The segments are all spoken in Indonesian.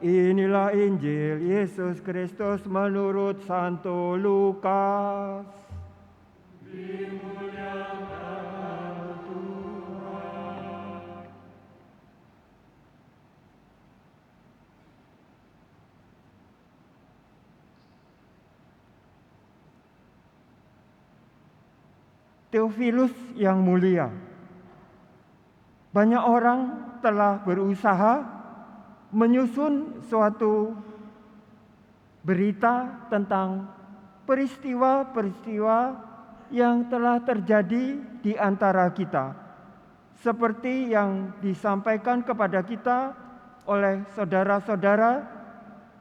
Inilah Injil Yesus Kristus menurut Santo Lukas. Dimuliakan Tuhan. Theophilus yang mulia, banyak orang telah berusaha menyusun suatu berita tentang peristiwa-peristiwa yang telah terjadi di antara kita, seperti yang disampaikan kepada kita oleh saudara-saudara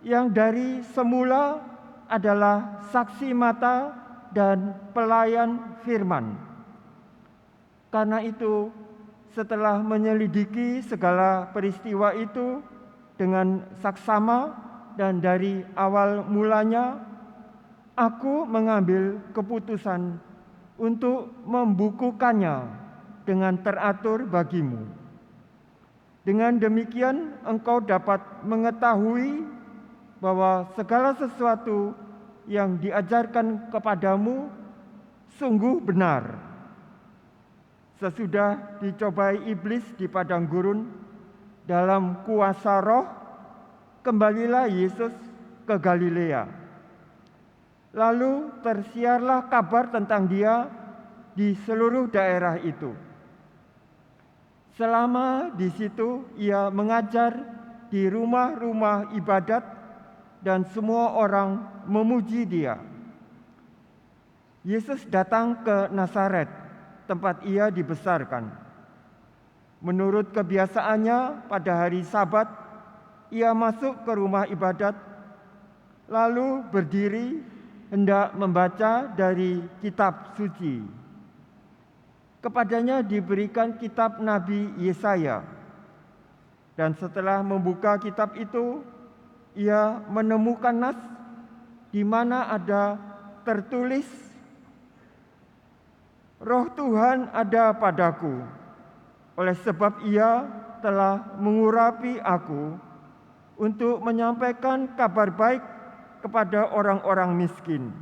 yang dari semula adalah saksi mata dan pelayan firman. Karena itu, setelah menyelidiki segala peristiwa itu dengan saksama dan dari awal mulanya, aku mengambil keputusan untuk membukukannya dengan teratur bagimu. Dengan demikian engkau dapat mengetahui bahwa segala sesuatu yang diajarkan kepadamu sungguh benar. Sesudah dicobai iblis di padang gurun dalam kuasa roh, kembalilah Yesus ke Galilea. Lalu tersiarlah kabar tentang dia di seluruh daerah itu. Selama di situ ia mengajar di rumah-rumah ibadat dan semua orang memuji dia. Yesus datang ke Nazaret, tempat ia dibesarkan. Menurut kebiasaannya pada hari Sabat, ia masuk ke rumah ibadat, lalu berdiri hendak membaca dari kitab suci. Kepadanya diberikan kitab Nabi Yesaya. Dan setelah membuka kitab itu, ia menemukan nas di mana ada tertulis, "Roh Tuhan ada padaku, oleh sebab ia telah mengurapi aku untuk menyampaikan kabar baik kepada orang-orang miskin.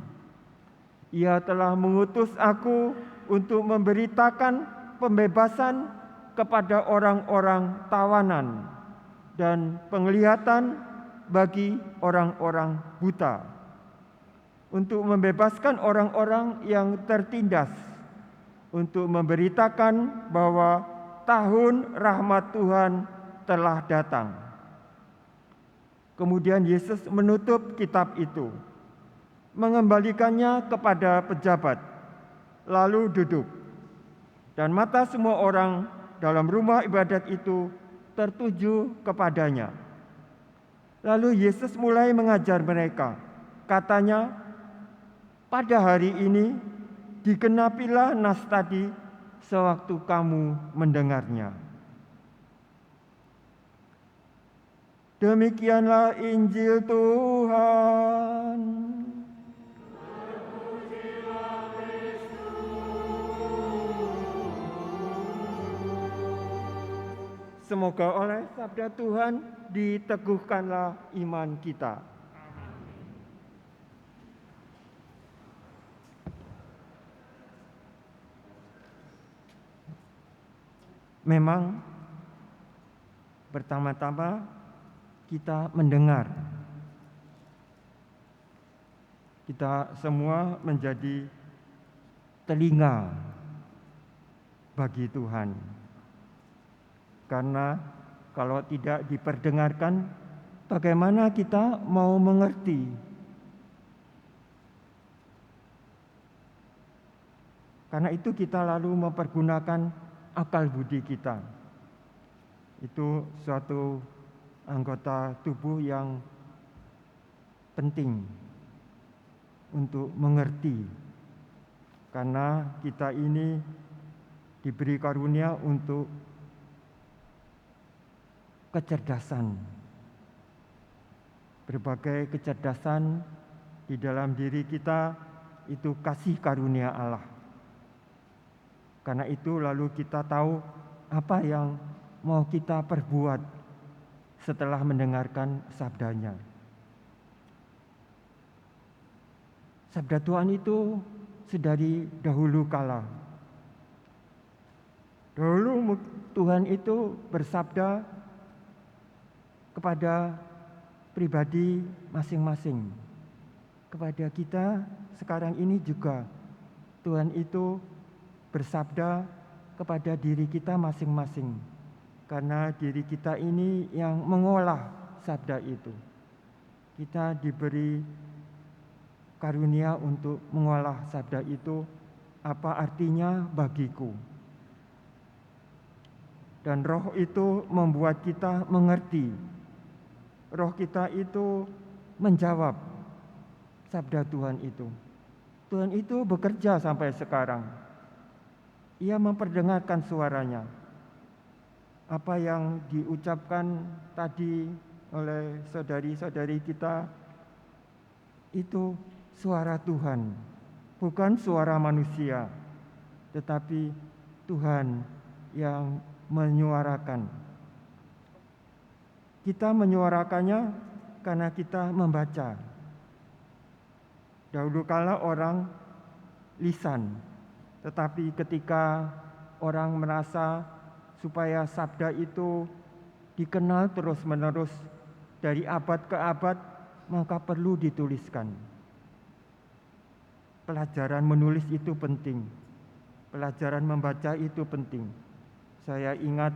Ia telah mengutus aku untuk memberitakan pembebasan kepada orang-orang tawanan dan penglihatan bagi orang-orang buta, untuk membebaskan orang-orang yang tertindas, untuk memberitakan bahwa tahun rahmat Tuhan telah datang." Kemudian Yesus menutup kitab itu, mengembalikannya kepada pejabat, lalu duduk. Dan mata semua orang dalam rumah ibadat itu tertuju kepadanya. Lalu Yesus mulai mengajar mereka. Katanya, "Pada hari ini digenapilah nas tadi sewaktu kamu mendengarnya." Demikianlah Injil Tuhan. Semoga oleh sabda Tuhan diteguhkanlah iman kita. Memang pertama-tama kita mendengar. Kita semua menjadi telinga bagi Tuhan. Karena kalau tidak diperdengarkan, bagaimana kita mau mengerti? Karena itu kita lalu mempergunakan akal budi kita. Itu suatu anggota tubuh yang penting untuk mengerti. Karena kita ini diberi karunia untuk kecerdasan. Berbagai kecerdasan di dalam diri kita itu kasih karunia Allah. Karena itu lalu kita tahu apa yang mau kita perbuat setelah mendengarkan sabdanya. Sabda Tuhan itu sedari dahulu kala. Dahulu Tuhan itu bersabda kepada pribadi masing-masing. Kepada kita sekarang ini juga Tuhan itu bersabda kepada diri kita masing-masing. Karena diri kita ini yang mengolah sabda itu. Kita diberi karunia untuk mengolah sabda itu, apa artinya bagiku. Dan roh itu membuat kita mengerti. Roh kita itu menjawab sabda Tuhan itu. Tuhan itu bekerja sampai sekarang. Ia memperdengarkan suaranya. Apa yang diucapkan tadi oleh saudari-saudari kita itu suara Tuhan, bukan suara manusia, tetapi Tuhan yang menyuarakan. Kita menyuarakannya karena kita membaca. Dahulu kala orang lisan, tetapi ketika orang merasa supaya sabda itu dikenal terus-menerus dari abad ke abad, maka perlu dituliskan. Pelajaran menulis itu penting. Pelajaran membaca itu penting. Saya ingat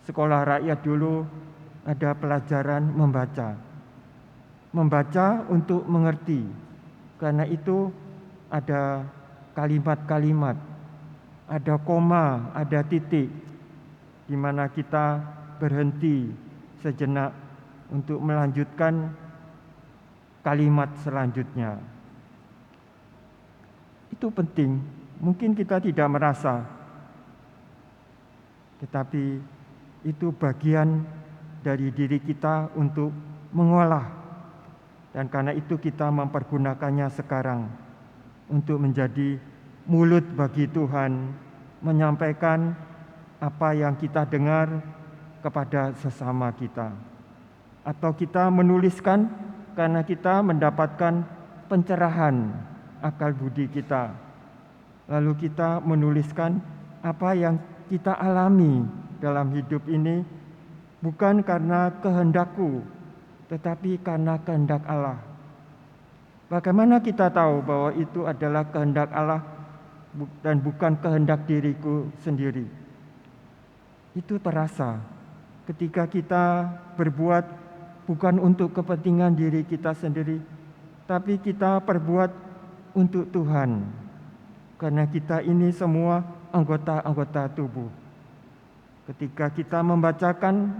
sekolah rakyat dulu ada pelajaran membaca. Membaca untuk mengerti. Karena itu ada kalimat-kalimat, ada koma, ada titik, di mana kita berhenti sejenak untuk melanjutkan kalimat selanjutnya. Itu penting, mungkin kita tidak merasa, tetapi itu bagian dari diri kita untuk mengolah. Dan karena itu kita mempergunakannya sekarang untuk menjadi mulut bagi Tuhan, menyampaikan apa yang kita dengar kepada sesama kita. Atau kita menuliskan karena kita mendapatkan pencerahan akal budi kita. Lalu kita menuliskan apa yang kita alami dalam hidup ini, bukan karena kehendakku, tetapi karena kehendak Allah. Bagaimana kita tahu bahwa itu adalah kehendak Allah dan bukan kehendak diriku sendiri? Itu terasa ketika kita berbuat bukan untuk kepentingan diri kita sendiri, tapi kita perbuat untuk Tuhan. Karena kita ini semua anggota-anggota tubuh. Ketika kita membacakan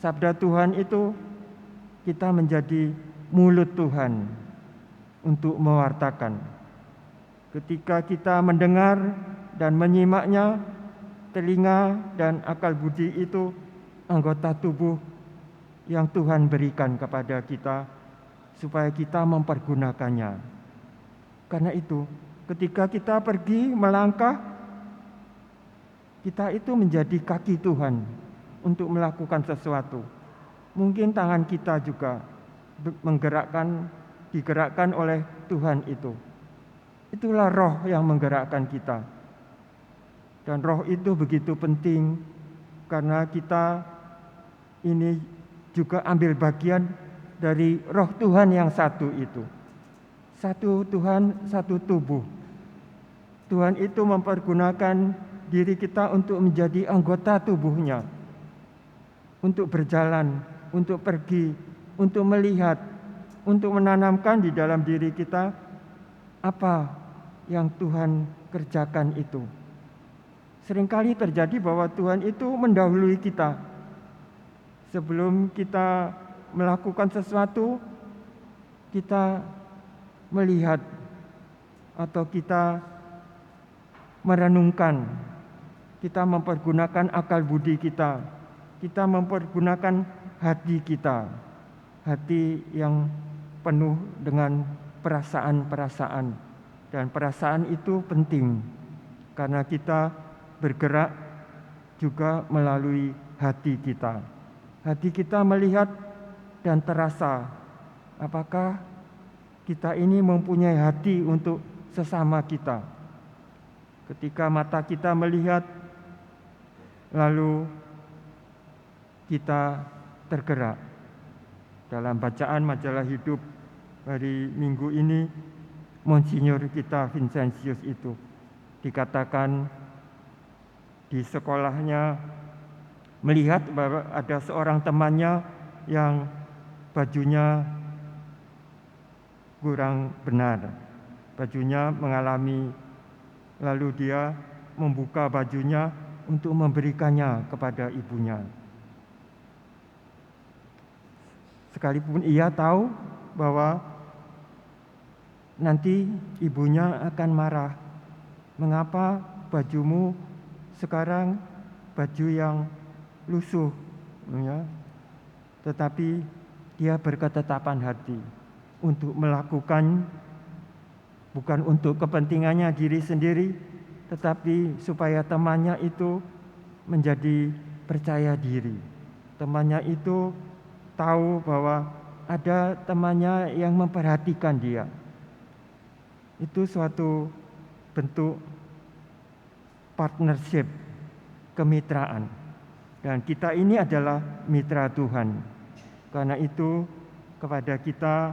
sabda Tuhan itu, kita menjadi mulut Tuhan untuk mewartakan. Ketika kita mendengar dan menyimaknya, telinga dan akal budi itu anggota tubuh yang Tuhan berikan kepada kita supaya kita mempergunakannya. Karena itu, ketika kita pergi melangkah, kita itu menjadi kaki Tuhan untuk melakukan sesuatu. Mungkin tangan kita juga digerakkan oleh Tuhan itu. Itulah roh yang menggerakkan kita. Dan roh itu begitu penting karena kita ini juga ambil bagian dari roh Tuhan yang satu itu. Satu Tuhan, satu tubuh. Tuhan itu mempergunakan diri kita untuk menjadi anggota tubuhnya. Untuk berjalan, untuk pergi, untuk melihat, untuk menanamkan di dalam diri kita apa yang Tuhan kerjakan itu. Seringkali terjadi bahwa Tuhan itu mendahului kita. Sebelum kita melakukan sesuatu, kita melihat atau kita merenungkan, kita mempergunakan akal budi kita, kita mempergunakan hati kita, hati yang penuh dengan perasaan-perasaan. Dan perasaan itu penting karena kita bergerak juga melalui hati kita. hati kita melihat dan terasa apakah kita ini mempunyai hati untuk sesama kita. Ketika mata kita melihat, lalu kita tergerak. Dalam bacaan majalah Hidup hari Minggu ini, Monsinyur kita Vincentius itu dikatakan di sekolahnya melihat bahwa ada seorang temannya yang bajunya kurang benar, bajunya mengalami, lalu dia membuka bajunya untuk memberikannya kepada ibunya. Sekalipun ia tahu bahwa nanti ibunya akan marah. Mengapa bajumu sekarang baju yang lusuh? Ya. Tetapi dia berketetapan hati untuk melakukan, bukan untuk kepentingannya diri sendiri, tetapi supaya temannya itu menjadi percaya diri. Temannya itu tahu bahwa ada temannya yang memperhatikan dia. Itu suatu bentuk partnership, kemitraan. Dan kita ini adalah mitra Tuhan. Karena itu kepada kita,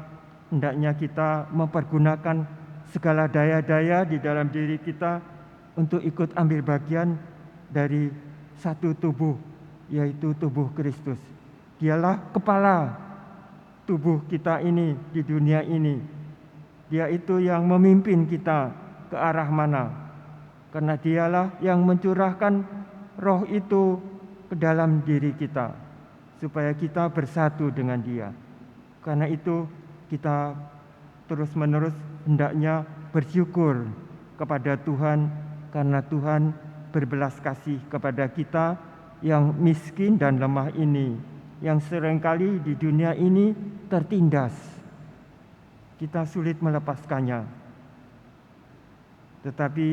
hendaknya kita mempergunakan segala daya-daya di dalam diri kita untuk ikut ambil bagian dari satu tubuh, yaitu tubuh Kristus. Dialah kepala tubuh kita ini di dunia ini. Dia itu yang memimpin kita ke arah mana. Karena dialah yang mencurahkan roh itu ke dalam diri kita, supaya kita bersatu dengan dia. Karena itu kita terus-menerus hendaknya bersyukur kepada Tuhan, karena Tuhan berbelas kasih kepada kita yang miskin dan lemah ini, yang seringkali di dunia ini tertindas. Kita sulit melepaskannya. Tetapi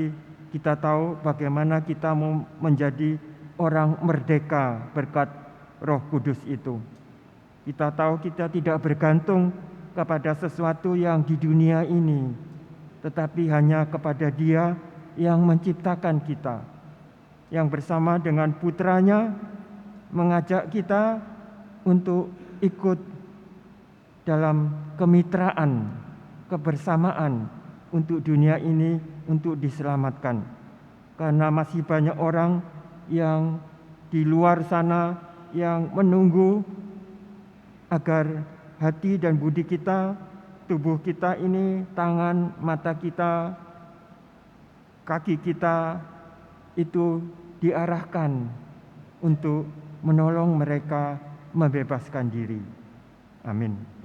kita tahu bagaimana kita mau menjadi orang merdeka berkat Roh Kudus itu. Kita tahu kita tidak bergantung kepada sesuatu yang di dunia ini, tetapi hanya kepada Dia yang menciptakan kita, yang bersama dengan putranya mengajak kita untuk ikut dalam kemitraan, kebersamaan untuk dunia ini, untuk diselamatkan. Karena masih banyak orang yang di luar sana yang menunggu agar hati dan budi kita, tubuh kita ini, tangan, mata kita, kaki kita itu diarahkan untuk menolong mereka membebaskan diri. Amin.